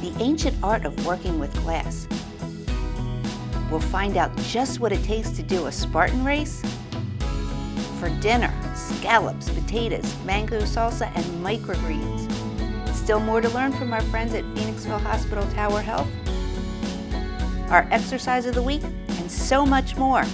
the ancient art of working with glass. We'll find out just what it takes to do a Spartan race. For dinner, scallops, potatoes, mango salsa, and microgreens. Still more to learn from our friends at Phoenixville Hospital Tower Health, our exercise of the week, and so much more.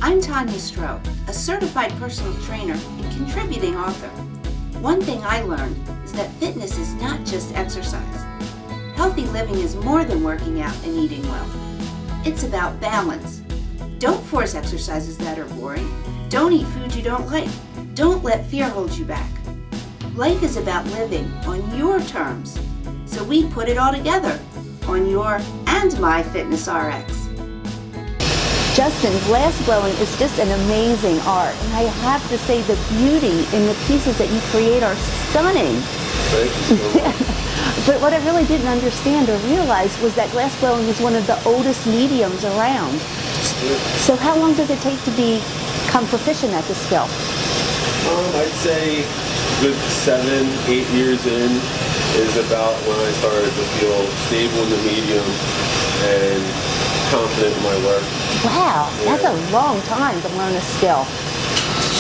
I'm Tanya Stroh, a certified personal trainer and contributing author. One thing I learned is that fitness is not just exercise. Healthy living is more than working out and eating well. It's about balance. Don't force exercises that are boring. Don't eat food you don't like. Don't let fear hold you back. Life is about living on your terms. So we put it all together on your and my Fitness RX. Justin, glass blowing is just an amazing art. And I have to say the beauty in the pieces that you create are stunning. Thank you so much. But what I really didn't understand or realize was that glass blowing is one of the oldest mediums around. Yeah. So how long does it take to become proficient at the skill? I'd say good 7-8 years in is about when I started to feel stable in the medium and confident in my work. Wow, that's a long time to learn a skill.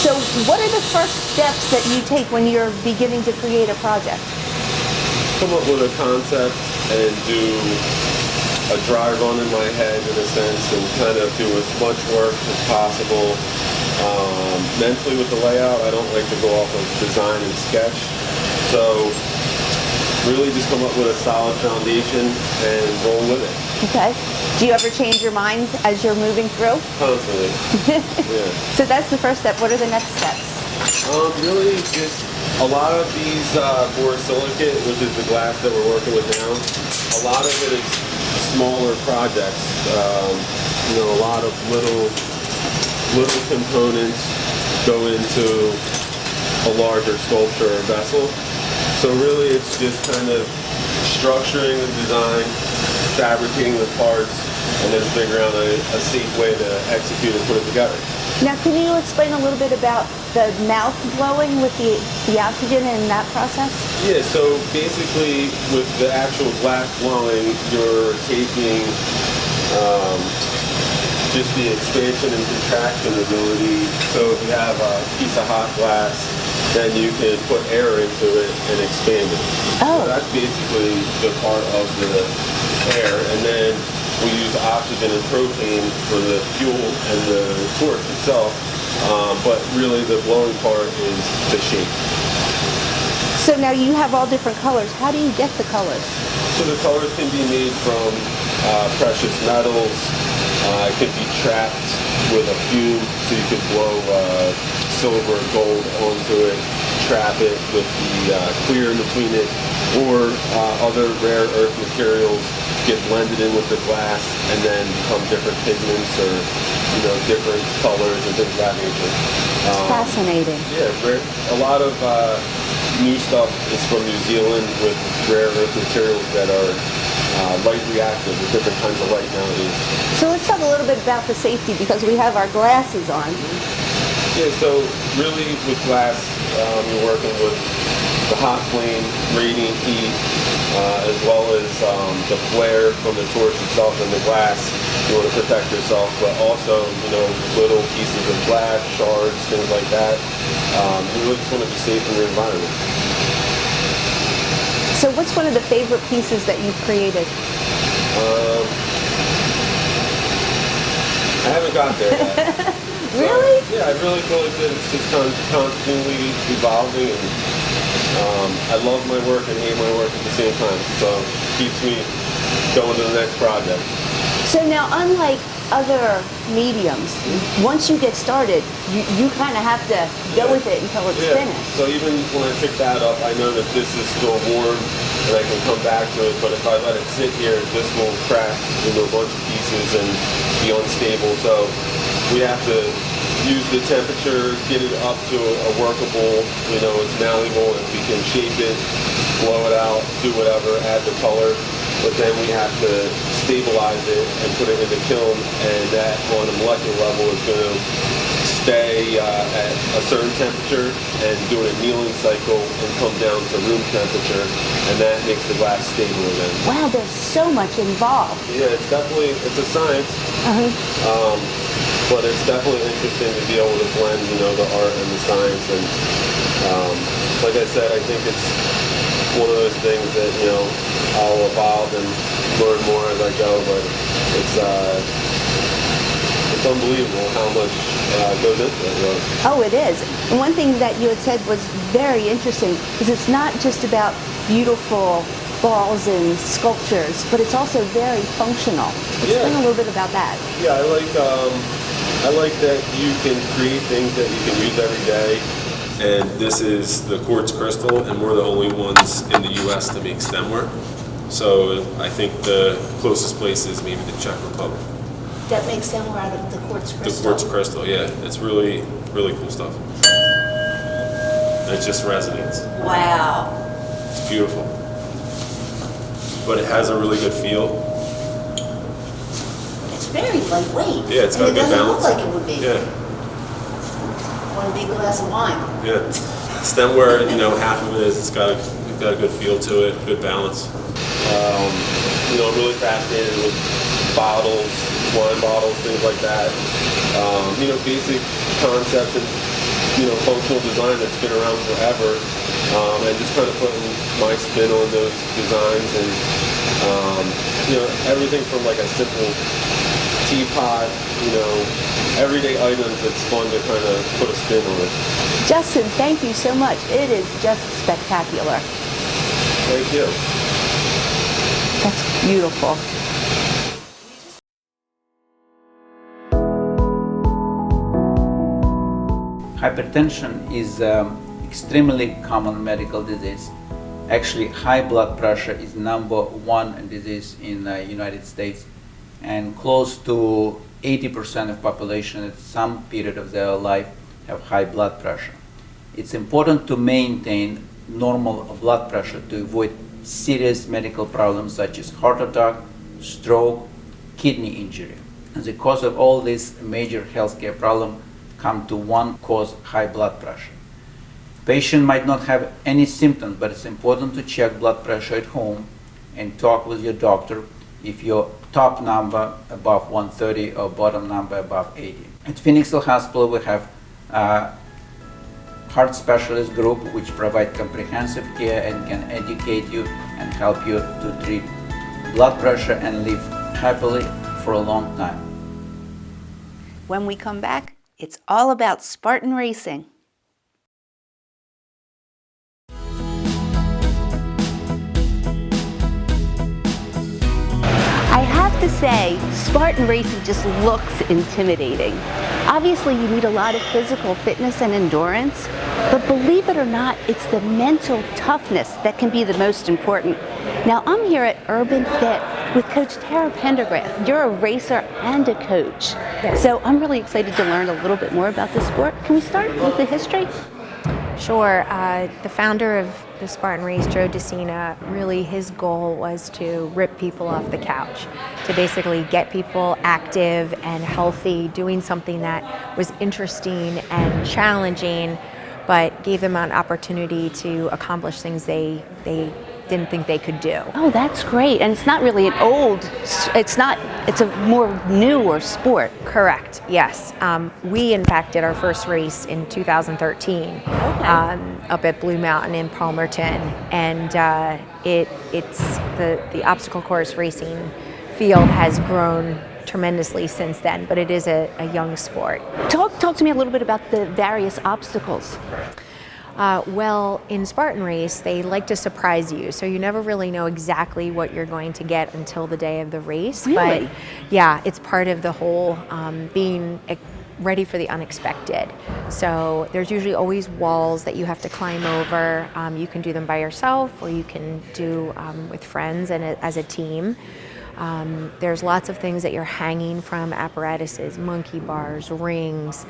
So what are the first steps that you take when you're beginning to create a project? Come up with a concept and do a dry run in my head in a sense and kind of do as much work as possible. Mentally with the layout, I don't like to go off of design and sketch. So really just come up with a solid foundation and roll with it. Okay. Do you ever change your mind as you're moving through? Constantly. Yeah. So that's the first step. What are the next steps? Really just a lot of these borosilicate, which is the glass that we're working with now, a lot of it is smaller projects. A lot of little components go into a larger sculpture or vessel. So really it's just kind of structuring the design, fabricating the parts, and then figuring out a safe way to execute and put it together. Now can you explain a little bit about the mouth blowing with the oxygen in that process? Yeah, so basically with the actual glass blowing, you're taking just the expansion and contraction ability. So if you have a piece of hot glass, then you can put air into it and expand it. Oh. So that's basically the part of the air. And then we use oxygen and propane for the fuel and the torch itself. But really the blowing part is the shape. So now you have all different colors. How do you get the colors? So the colors can be made from precious metals. It can be trapped with a fume, so you could blow silver or gold onto it, trap it with the clear in between it, or other rare earth materials get blended in with the glass and then become different pigments or different colors and things of that nature. Fascinating. Yeah, a lot of new stuff is from New Zealand with rare earth materials that are light reactive with different kinds of light nowadays. So let's talk a little bit about the safety because we have our glasses on. Yeah, so really with glass, you're working with the hot flame, radiant heat, as well as the flare from the torch itself and the glass. You want to protect yourself, but also, little pieces of glass, shards, things like that. You really just want to be safe in your environment. So what's one of the favorite pieces that you've created? I haven't got there yet. Really? So, yeah, I really feel like it's just constantly evolving, and I love my work and hate my work at the same time. So it keeps me going to the next project. So now, unlike other mediums, once you get started, you kind of have to go with it until it's finished. So even when I pick that up, I know that this is still warm and I can come back to it, but if I let it sit here, this will crack into a bunch of pieces and be unstable. So we have to use the temperature, get it up to a workable, it's malleable, and we can shape it, blow it out, do whatever, add the color. But then we have to stabilize it and put it in the kiln, and that on a molecular level is going to stay at a certain temperature and doing a kneeling cycle and come down to room temperature, and that makes the glass stable again. Wow, there's so much involved. Yeah, it's a science, but it's definitely interesting to be able to blend, the art and the science. And like I said, I think it's one of those things that I'll evolve and learn more as I go, but it's unbelievable how much goes into it. Really. Oh, it is. And one thing that you had said was very interesting is it's not just about beautiful balls and sculptures, but it's also very functional. Explain a little bit about that. Yeah, I like that you can create things that you can use every day. And this is the quartz crystal, and we're the only ones in the U.S. to make stemware. So I think the closest place is maybe the Czech Republic. That makes stemware out of the quartz crystal? The quartz crystal, yeah. It's really, really cool stuff. And it just resonates. Wow. It's beautiful. But it has a really good feel. It's very lightweight. Yeah, it's got a good balance. It doesn't look like it would be. Yeah. One big glass of wine. Yeah. Stemware, half of it is it's got a good feel to it, good balance. I'm really fascinated with bottles, wine bottles, things like that. Basic concepts and functional design that's been around forever, and just kind of putting my spin on those designs, and everything from like a simple teapot, everyday items that's fun to kind of put a spin on it. Justin, thank you so much. It is just spectacular. Thank you. That's beautiful. Hypertension is extremely common medical disease. Actually, high blood pressure is #1 disease in the United States, and close to 80% of population at some period of their life have high blood pressure. It's important to maintain normal blood pressure to avoid serious medical problems such as heart attack, stroke, kidney injury. And the cause of all these major healthcare problems come to one cause: high blood pressure. Patient might not have any symptoms, but it's important to check blood pressure at home and talk with your doctor if your top number above 130 or bottom number above 80. At Phoenix Hill Hospital, we have a heart specialist group which provide comprehensive care and can educate you and help you to treat blood pressure and live happily for a long time. When we come back, it's all about Spartan racing. I have to say, Spartan racing just looks intimidating. Obviously, you need a lot of physical fitness and endurance, but believe it or not, it's the mental toughness that can be the most important. Now, I'm here at Urban Fit with Coach Tara Pendergraft. You're a racer and a coach. Yes. So I'm really excited to learn a little bit more about this sport. Can we start with the history? Sure. The founder of the Spartan race, Joe DeCina, really his goal was to rip people off the couch, to basically get people active and healthy, doing something that was interesting and challenging, but gave them an opportunity to accomplish things they didn't think they could do. Oh, that's great. And it's not really an old, it's a more newer sport. Correct, yes. We in fact did our first race in 2013 up at Blue Mountain in Palmerton, and it's the obstacle course racing field has grown tremendously since then, but it is a young sport. Talk to me a little bit about the various obstacles. Well, in Spartan race, they like to surprise you, so you never really know exactly what you're going to get until the day of the race. Really? But yeah, it's part of the whole being ready for the unexpected. So there's usually always walls that you have to climb over. You can do them by yourself, or you can do with friends and as a team. There's lots of things that you're hanging from, apparatuses, monkey bars, rings,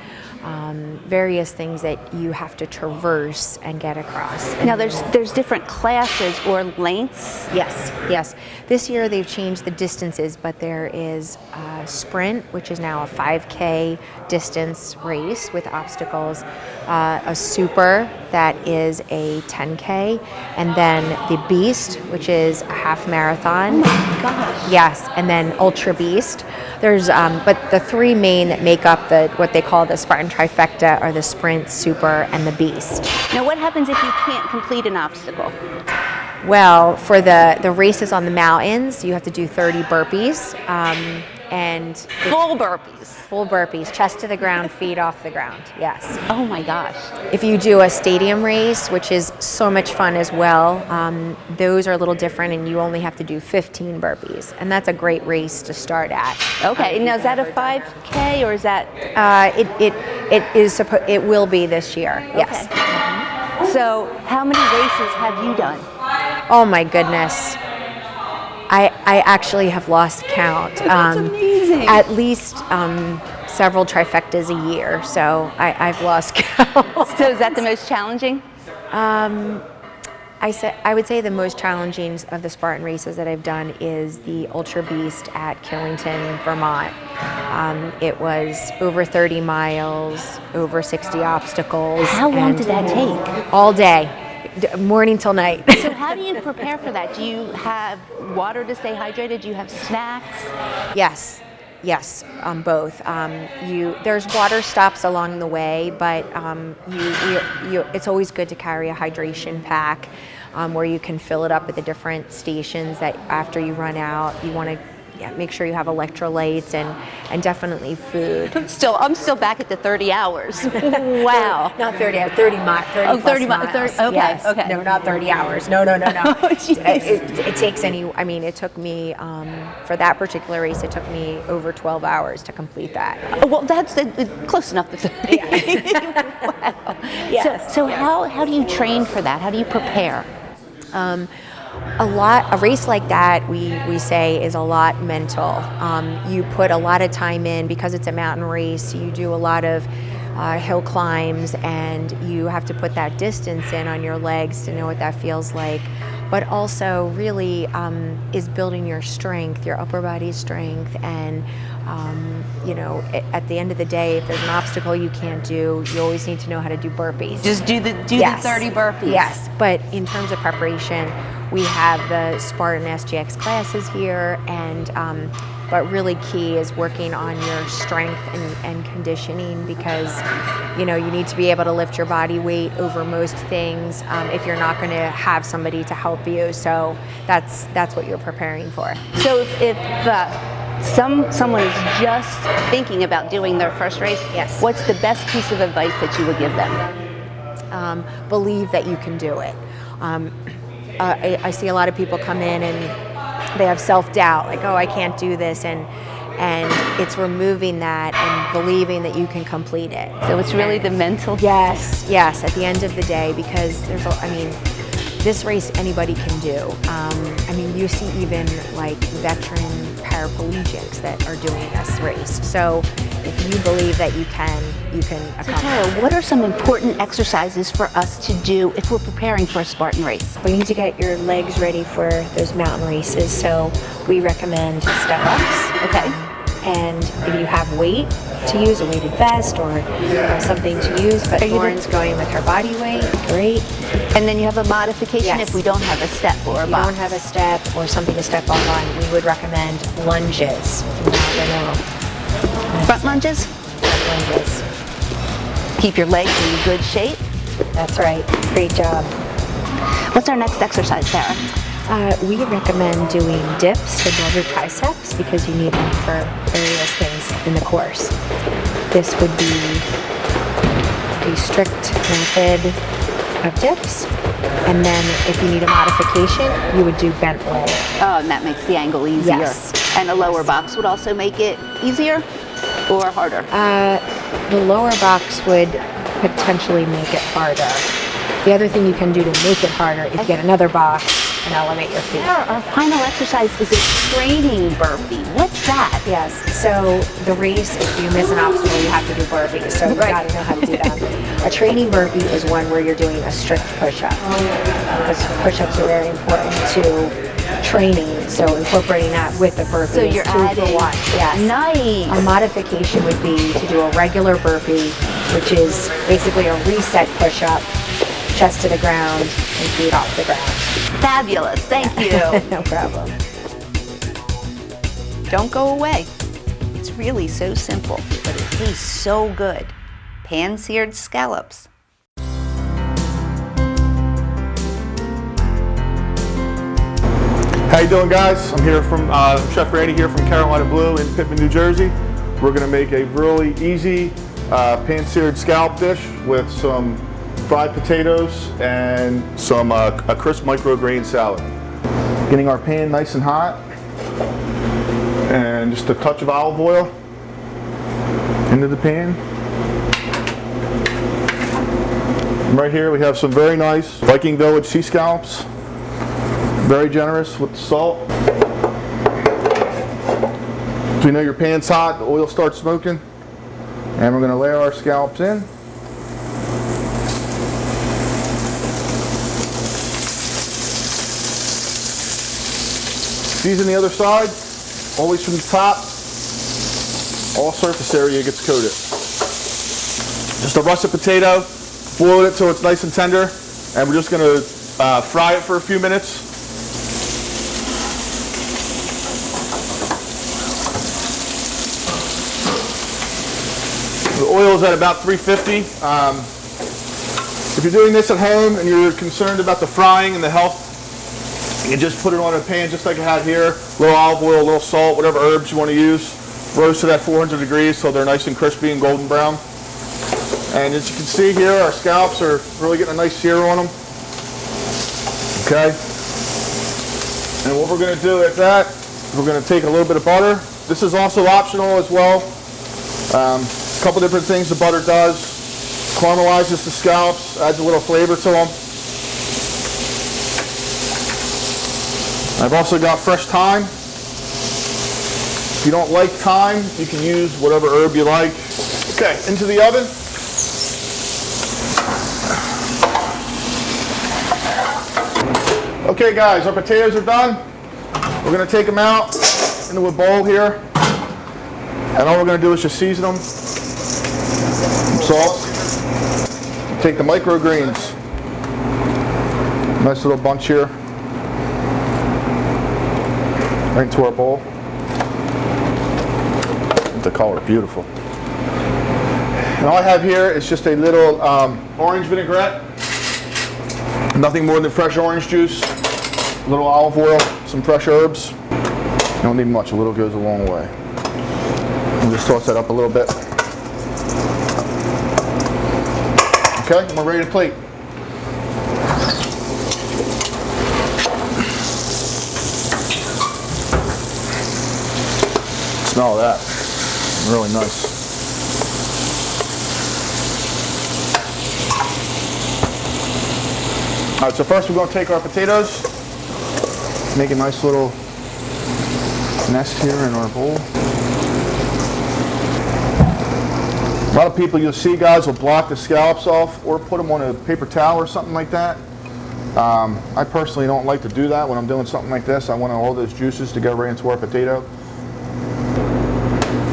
various things that you have to traverse and get across. Now there's different classes or lengths? Yes, yes. This year they've changed the distances, but there is a sprint, which is now a 5K distance race with obstacles, a super that is a 10K, and then the beast, which is a half marathon. Oh my gosh. Yes, and then ultra beast. There's, but the three main that make up what they call the Spartan trifecta are the sprint, super, and the beast. Now what happens if you can't complete an obstacle? Well, for the races on the mountains, you have to do 30 burpees, and Full burpees. full burpees, chest to the ground, feet off the ground. Yes. Oh my gosh. If you do a stadium race, which is so much fun as well, those are a little different, and you only have to do 15 burpees, and that's a great race to start at. Okay, now is that a 5K or is that? It will be this year. Yes. Okay. So how many races have you done? Oh my goodness. I actually have lost count. That's amazing. At least several trifectas a year, so I've lost count. So is that the most challenging? I would say the most challenging of the Spartan races that I've done is the Ultra Beast at Killington, Vermont. It was over 30 miles, over 60 obstacles. How long did that take? All day, morning till night. So how do you prepare for that? Do you have water to stay hydrated? Do you have snacks? Yes, both. There's water stops along the way, but it's always good to carry a hydration pack where you can fill it up at the different stations that after you run out, you want to make sure you have electrolytes and definitely food. I'm still back at the 30 hours. Wow. Not 30 hours, 30 miles. 30 miles. Okay, yes. okay. No, not 30 hours. No. Oh, it takes it took me, for that particular race, it took me over 12 hours to complete that. Well, that's close enough to 30. Yeah. Wow. Yes. So how do you train for that? How do you prepare? A race like that, we say, is a lot mental. You put a lot of time in because it's a mountain race. You do a lot of hill climbs, and you have to put that distance in on your legs to know what that feels like. But also really is building your strength, your upper body strength, and at the end of the day, if there's an obstacle you can't do, you always need to know how to do burpees. Just do the 30 burpees. Yes, but in terms of preparation, we have the Spartan SGX classes here, and but really key is working on your strength and conditioning, because you need to be able to lift your body weight over most things if you're not going to have somebody to help you. So that's what you're preparing for. So if someone is just thinking about doing their first race, yes, what's the best piece of advice that you would give them? Believe that you can do it. I see a lot of people come in and they have self-doubt, like, oh, I can't do this, and it's removing that and believing that you can complete it. So it's really the mental. Yes, at the end of the day, because this race anybody can do. You see even like veteran paraplegics that are doing this race. So if you believe that you can accomplish. So Tara, what are some important exercises for us to do if we're preparing for a Spartan race? We need to get your legs ready for those mountain races. So we recommend step-ups. Okay. And if you have weight to use, a weighted vest or something to use, but Lauren's going with her body weight, great. And then you have a modification if we don't have a step or a box. Don't have a step or something to step on, we would recommend lunges. Front lunges? Front lunges. Keep your legs in good shape. That's right. Great job. What's our next exercise, Sarah? We recommend doing dips to build your triceps because you need them for various things in the course. This would be a strict method of dips, and then if you need a modification, you would do bent leg. Oh, and that makes the angle easier. Yes. And a lower box would also make it easier or harder? The lower box would potentially make it harder. The other thing you can do to make it harder is get another box and elevate your feet. Our final exercise is a training burpee. What's that? Yes, so the race, if you miss an obstacle, you have to do burpees, so you gotta know how to do that. A training burpee is one where you're doing a strict push-up. Because push-ups are very important to training, so incorporating that with the burpee So is you're 2 adding, for 1. Yes. nice. A modification would be to do a regular burpee, which is basically a reset push-up, chest to the ground and feet off the ground. Fabulous, thank you. No problem. Don't go away. It's really so simple, but it tastes so good. Pan-seared scallops. How you doing, guys? I'm here from Chef Randy here from Carolina Blue in Pittman, New Jersey. We're going to make a really easy pan-seared scallop dish with some fried potatoes and some a crisp microgreen salad. Getting our pan nice and hot, and just a touch of olive oil into the pan. And right here we have some very nice Viking Village sea scallops. Very generous with the salt. So you know your pan's hot, the oil starts smoking, and we're going to layer our scallops in. Season the other side, always from the top. All surface area gets coated. Just a russet potato, boil it till it's nice and tender, and we're just going to fry it for a few minutes. The oil is at about 350. If you're doing this at home and you're concerned about the frying and the health, you can just put it on a pan just like I have here. A little olive oil, a little salt, whatever herbs you want to use. Roast it at 400 degrees so they're nice and crispy and golden brown. And as you can see here, our scallops are really getting a nice sear on them. Okay. And what we're going to do at that, we're going to take a little bit of butter. This is also optional as well. A couple different things the butter does. Caramelizes the scallops, adds a little flavor to them. I've also got fresh thyme. If you don't like thyme, you can use whatever herb you like. Okay, into the oven. Okay guys, our potatoes are done. We're going to take them out into a bowl here. And all we're going to do is just season them. Some salt. Take the microgreens. Nice little bunch here. Right into our bowl. The color, beautiful. And all I have here is just a little orange vinaigrette. Nothing more than fresh orange juice. A little olive oil, some fresh herbs. You don't need much, a little goes a long way. We'll just toss that up a little bit. Okay, and we're ready to plate. Smell that. Really nice. All right, so first we're going to take our potatoes, make a nice little nest here in our bowl. A lot of people you'll see, guys, will block the scallops off or put them on a paper towel or something like that. I personally don't like to do that when I'm doing something like this. I want all those juices to go right into our potato.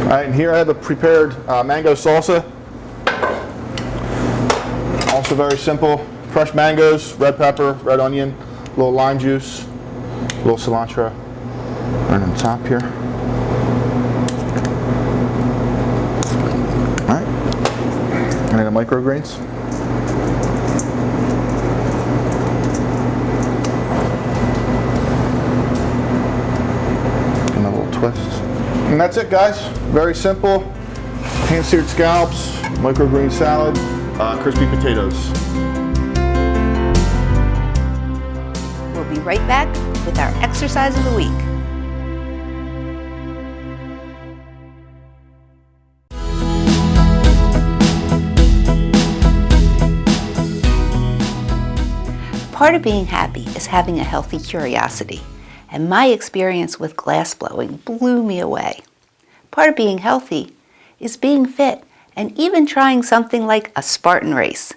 All right, and here I have a prepared mango salsa. Also very simple. Fresh mangoes, red pepper, red onion, a little lime juice, a little cilantro right on the top here. All right, and then the microgreens. And a little twist. And that's it, guys. Very simple. Hand-seared scallops, microgreen salad, crispy potatoes. We'll be right back with our exercise of the week. Part of being happy is having a healthy curiosity, and my experience with glass blowing blew me away. Part of being healthy is being fit and even trying something like a Spartan race.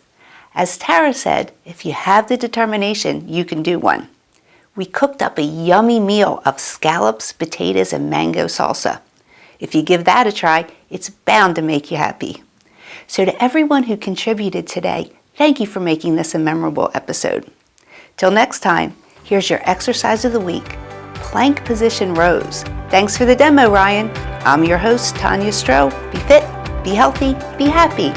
As Tara said, if you have the determination, you can do one. We cooked up a yummy meal of scallops, potatoes, and mango salsa. If you give that a try, it's bound to make you happy. So to everyone who contributed today, thank you for making this a memorable episode. Till next time, here's your exercise of the week, plank position rows. Thanks for the demo, Ryan. I'm your host, Tanya Stroh. Be fit, be healthy, be happy.